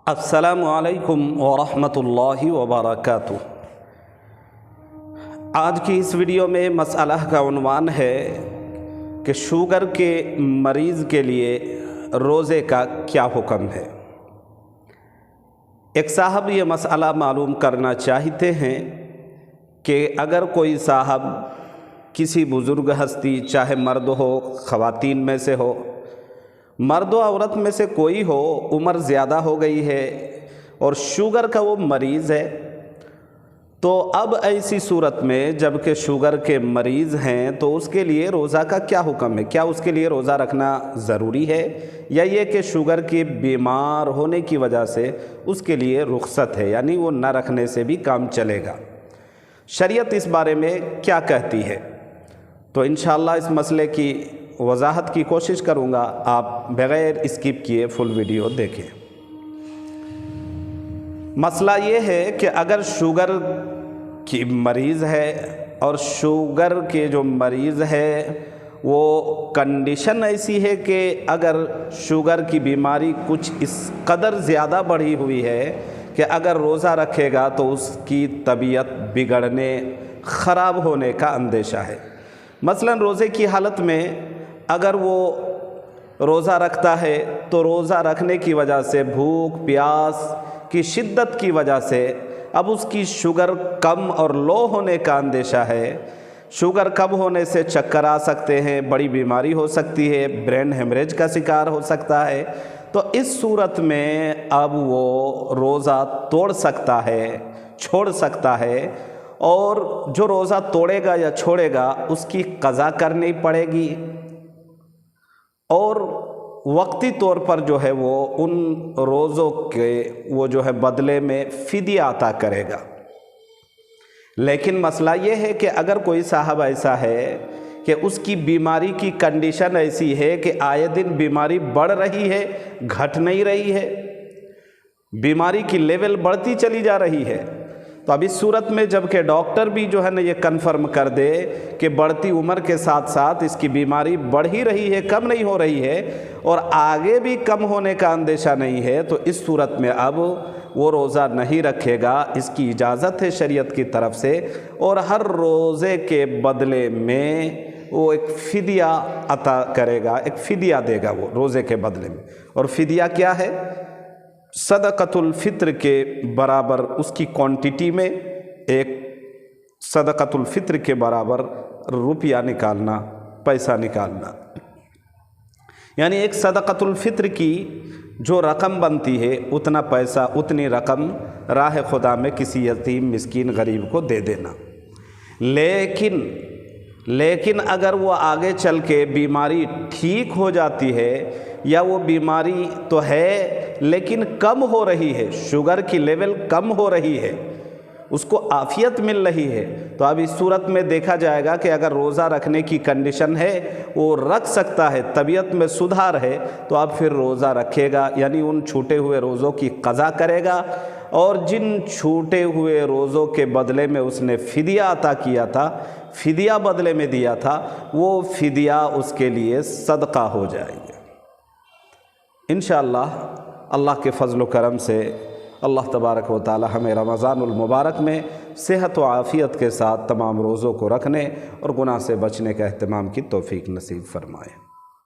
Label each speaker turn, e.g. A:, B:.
A: السلام علیکم ورحمۃ اللہ وبرکاتہ۔ آج کی اس ویڈیو میں مسئلہ کا عنوان ہے کہ شوگر کے مریض کے لیے روزے کا کیا حکم ہے۔ ایک صاحب یہ مسئلہ معلوم کرنا چاہتے ہیں کہ اگر کوئی صاحب کسی بزرگ ہستی، چاہے مرد ہو خواتین میں سے ہو، مرد و عورت میں سے کوئی ہو، عمر زیادہ ہو گئی ہے اور شوگر کا وہ مریض ہے، تو اب ایسی صورت میں جب کہ شوگر کے مریض ہیں تو اس کے لیے روزہ کا کیا حکم ہے؟ کیا اس کے لیے روزہ رکھنا ضروری ہے، یا یہ کہ شوگر کے بیمار ہونے کی وجہ سے اس کے لیے رخصت ہے، یعنی وہ نہ رکھنے سے بھی کام چلے گا؟ شریعت اس بارے میں کیا کہتی ہے؟ تو انشاءاللہ اس مسئلے کی وضاحت کی کوشش کروں گا، آپ بغیر اسکپ کیے فل ویڈیو دیکھیں۔ مسئلہ یہ ہے کہ اگر شوگر کی مریض ہے اور شوگر کے جو مریض ہے وہ کنڈیشن ایسی ہے کہ اگر شوگر کی بیماری کچھ اس قدر زیادہ بڑھی ہوئی ہے کہ اگر روزہ رکھے گا تو اس کی طبیعت بگڑنے، خراب ہونے کا اندیشہ ہے۔ مثلا روزے کی حالت میں اگر وہ روزہ رکھتا ہے تو روزہ رکھنے کی وجہ سے بھوک پیاس کی شدت کی وجہ سے اب اس کی شوگر کم اور لو ہونے کا اندیشہ ہے۔ شوگر کم ہونے سے چکر آ سکتے ہیں، بڑی بیماری ہو سکتی ہے، برین ہیمریج کا شکار ہو سکتا ہے۔ تو اس صورت میں اب وہ روزہ توڑ سکتا ہے، چھوڑ سکتا ہے، اور جو روزہ توڑے گا یا چھوڑے گا اس کی قضا کرنی پڑے گی، اور وقتی طور پر جو ہے وہ ان روزوں کے وہ جو ہے بدلے میں فدیہ عطا کرے گا۔ لیکن مسئلہ یہ ہے کہ اگر کوئی صاحب ایسا ہے کہ اس کی بیماری کی کنڈیشن ایسی ہے کہ آئے دن بیماری بڑھ رہی ہے، گھٹ نہیں رہی ہے، بیماری کی لیول بڑھتی چلی جا رہی ہے، تو اب اس صورت میں جب کہ ڈاکٹر بھی جو ہے نا یہ کنفرم کر دے کہ بڑھتی عمر کے ساتھ ساتھ اس کی بیماری بڑھ ہی رہی ہے، کم نہیں ہو رہی ہے، اور آگے بھی کم ہونے کا اندیشہ نہیں ہے، تو اس صورت میں اب وہ روزہ نہیں رکھے گا۔ اس کی اجازت ہے شریعت کی طرف سے، اور ہر روزے کے بدلے میں وہ ایک فدیہ عطا کرے گا، ایک فدیہ دے گا وہ روزے کے بدلے میں۔ اور فدیہ کیا ہے؟ صدقۃ الفطر کے برابر اس کی کوانٹٹی میں ایک صدقۃ الفطر کے برابر روپیہ نکالنا، پیسہ نکالنا، یعنی ایک صدقۃ الفطر کی جو رقم بنتی ہے اتنا پیسہ، اتنی رقم راہ خدا میں کسی یتیم مسکین غریب کو دے دینا۔ لیکن اگر وہ آگے چل کے بیماری ٹھیک ہو جاتی ہے، یا وہ بیماری تو ہے لیکن کم ہو رہی ہے، شوگر کی لیول کم ہو رہی ہے، اس کو عافیت مل رہی ہے، تو اب اس صورت میں دیکھا جائے گا کہ اگر روزہ رکھنے کی کنڈیشن ہے وہ رکھ سکتا ہے، طبیعت میں سدھار ہے، تو اب پھر روزہ رکھے گا، یعنی ان چھوٹے ہوئے روزوں کی قضا کرے گا، اور جن چھوٹے ہوئے روزوں کے بدلے میں اس نے فدیہ عطا کیا تھا، فدیہ بدلے میں دیا تھا، وہ فدیہ اس کے لیے صدقہ ہو جائے گا۔ انشاءاللہ اللہ کے فضل و کرم سے اللہ تبارک و تعالی ہمیں رمضان المبارک میں صحت و عافیت کے ساتھ تمام روزوں کو رکھنے اور گناہ سے بچنے کا اہتمام کی توفیق نصیب فرمائے۔